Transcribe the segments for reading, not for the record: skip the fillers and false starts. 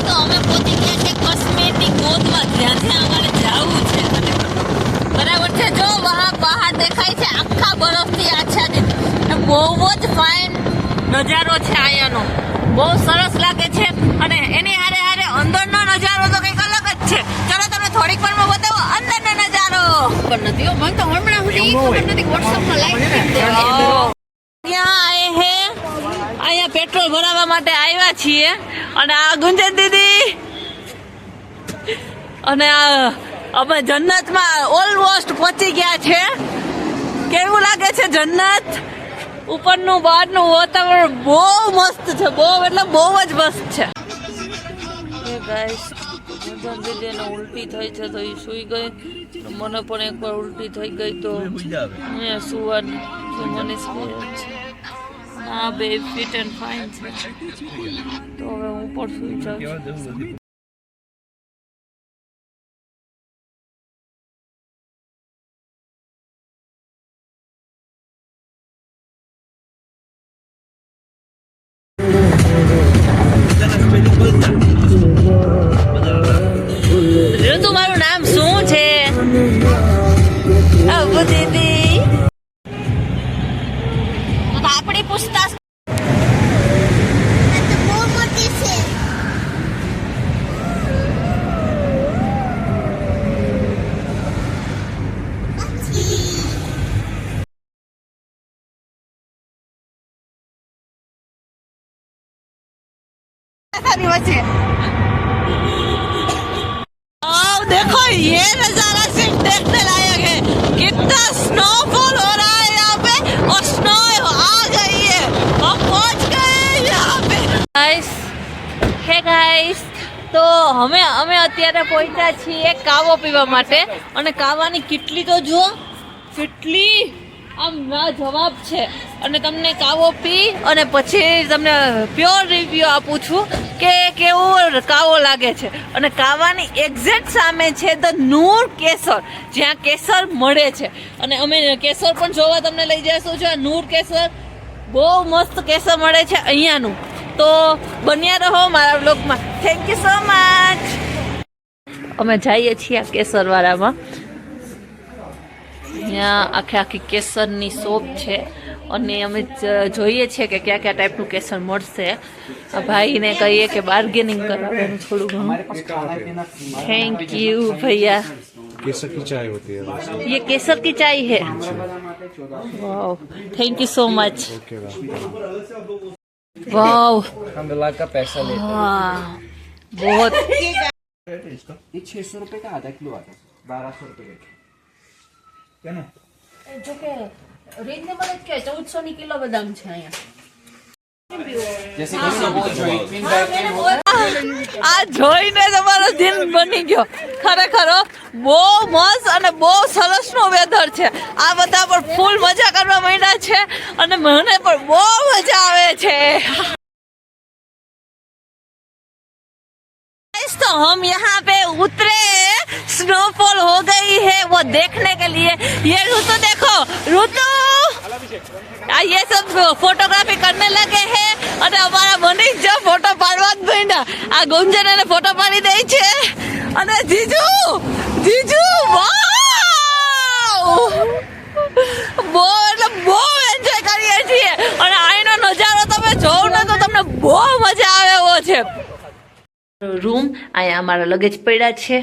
તો અમે પહોંચી ગયા છે કોસ્મેટિક ગોતવા, જ્યાંથી અમારે જવું છે. બરાબર છે. જો વહાં પહાડ દેખાય છે, આખા બરફથી આચ્છાદિત. બહુ જ ફાઇન નજારો છે અહીંયાનો, બહુ સરસ લાગે છે. અને એની હારે હારે અંદરનો નજારો તો કંઈક અલગ જ છે. ચલો તમને થોડીક વારમાં બતાવો અંદરનો નજારો. પણ નથી મને તો હમણાં સુધી ખબર નથી વોટ્સએપમાં લાઈક અહીંયા પેટ્રોલ ભરાવા માટે આવ્યા છીએ. અને આ ગુંજન દીદી અને અમે જન્નતમાં ઓલમોસ્ટ પહોંચી ગયા છે. કેવું લાગે છે જન્નત? ઉપરનું બહારનું વાતાવરણ બહુ મસ્ત છે, બહુ એટલે બહુ જ મસ્ત છે. ગાઈસ, ગુંજન દીદીને ઉલટી થઈ છે તો એ સૂઈ ગઈ. મને પણ એકવાર ઉલટી થઈ ગઈ તો અહીંયા સુવાની મને છે. હા, બે ફિટ એન્ડ ફાઇન છે. તો હવે હું પણ સુઈ જાઉં છું. તમારું નામ શું છે? અબુ દીદી આપણી પૂછતાછ બહુ મોટી છે. देखो ये नजारा सिर्फ देखने लायक है. कितना स्नोफॉल हो रहा है यहाँ पे और स्नो आ गई है. हम पहुंच गए यहाँ पे. गाइस, हे गाइस, તો અમે અત્યારે પહોંચ્યા છીએ કાવો પીવા માટે. અને કાવાની કેટલી તો જો કેટલી આમ ના જવાબ છે. અને તમને કાવો પી અને પછી તમને પ્યોર રિવ્યુ આપું છું કે કેવો કાવો લાગે છે. અને કાવાની એક્ઝેક્ટ સામે છે ધ નૂર કેસર, જ્યાં કેસર મળે છે. અને અમે કેસર પણ જોવા તમને લઈ જઈશું. જો નૂર કેસર, બહુ મસ્ત કેસર મળે છે અહીંયાનું. તો બન્યા રહો મારા બ્લોગમાં. Thank you so much. અમે જઈએ છીએ આ કેસરવાળામાં. અહીંયા આખી કેસરની શોપ છે. અને અમે જોઈએ છીએ કે કયા કયા ટાઈપનું કેસર મળશે. આ ભાઈને કહીએ કે બાર્ગેનિંગ કરાવવાનું થોડું ઘણું. થેન્ક યુ भैया. केसर की चाय होती है ये केसर की चाय है. वाह, थैंक यू सो मच. वाह, अलहमदुलिल्लाह का पैसा लेते हाँ बहुत. ये 600 रुपए का आधा किलो आता है, 1200 रुपए क्या ना. જો કે રીઝનેબલ જ કે 1400 ની કિલો બદામ છે અહીંયા. जैसे कि वो जो 18 बैग में वो આ જોઈને તમારો દિલ બની ગયો. ખરેખર બહુ મસ્ત અને બહુ સરસ નો વેધર છે. આ બધા પણ ફૂલ મજા કરવા માંડ્યા છે. અને મને પણ બહુ મજા આવે છે. तो हम यहाँ पे उतरे, स्नोफॉल हो गई है वो देखने के लिए. ये ऋतु देखो, ऋतु ये सब फोटोग्राफी करने लगे हैं. અને અમારા મનીષ જો ફોટો પાડવા જ માંડ્યા. આ ગુંજન એને ફોટો પાડી દે છે. અને જીજુ વાવ, બહુ એટલે બહુ એન્જોય કરીએ છીએ. અને અહીંનો નજારો તમે જોવ ને તો તમને બહુ મજા આવે એવો છે. રૂમ અહીંયા અમારા લગેજ પડ્યા છે.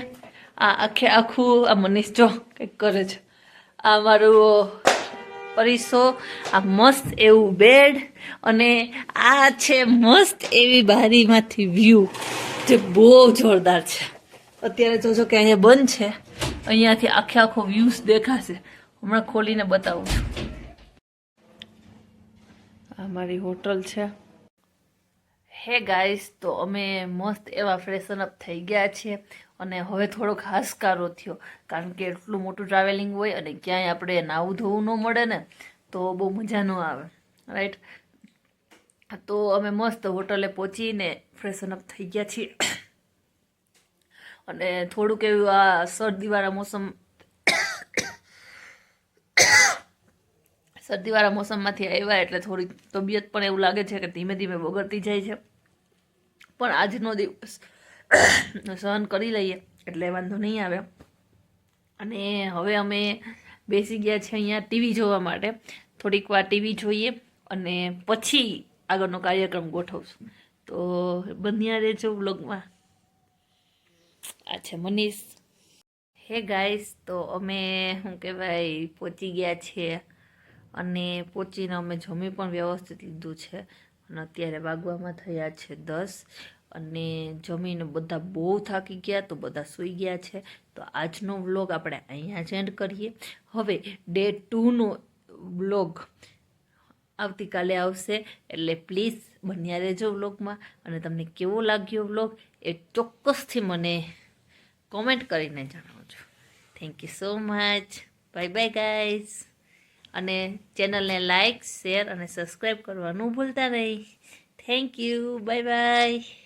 આ આખું આ મનીષ જો કંઈક કરે છે. આ મારું પરીસો, આ મસ્ત એવું બેડ. અને આ છે મસ્ત એવી બારીમાંથી વ્યૂ જે બહુ જોરદાર છે. અત્યારે જોજો કે અહીંયા બંધ છે. અહીંયાથી આખો વ્યૂઝ દેખાશે. હમણાં ખોલીને બતાવું છું. આ મારી હોટલ છે. હે ગાઈસ, તો અમે મસ્ત એવા ફ્રેશન અપ થઈ ગયા છીએ. અને હવે થોડોક હાશકારો થયો, કારણ કે એટલું મોટું ટ્રાવેલિંગ હોય અને ક્યાંય આપણે નાવું ધોવું ન મળે ને તો બહુ મજા ન આવે, રાઈટ. તો અમે મસ્ત હોટલે પહોંચીને ફ્રેશન અપ થઈ ગયા છીએ. અને થોડુંક એવું આ શરદીવાળા મોસમમાંથી આવ્યા એટલે થોડી તબિયત પણ એવું લાગે છે કે ધીમે ધીમે બગડતી જાય છે. પણ આજનો દિવસ સહન કરી લઈએ એટલે વાંધો નહીં આવે. અને હવે અમે બેસી ગયા છે અહીંયા ટીવી જોવા માટે. થોડીક વાર ટીવી જોઈએ અને પછી આગળનો કાર્યક્રમ ગોઠવશું. તો બન્યા રહેજો વ્લોગમાં. આ છે મનીષ. હે ગાઈસ, તો અમે શું કહેવાય પહોંચી ગયા છીએ અને પહોંચીને અમે જમી પણ વ્યવસ્થિત લીધું છે. અને અત્યારે વાગવામાં થયા છે 10 અને જમીને બધા બહુ થાકી ગયા તો બધા સૂઈ ગયા છે. તો આજનો વ્લોગ આપણે અહીંયા જ એન્ડ કરીએ. હવે ડે 2નો વ્લોગ આવતીકાલે આવશે એટલે પ્લીઝ બન્યા રહેજો વ્લોગમાં. અને તમને કેવો લાગ્યો વ્લોગ એ ચોક્કસથી મને કોમેન્ટ કરીને જણાવજો. Thank you so much. Bye bye guys. અને ચેનલને લાઈક, શેર અને સબસ્ક્રાઈબ કરવાનું ભૂલતા નહીં. Thank you. Bye bye.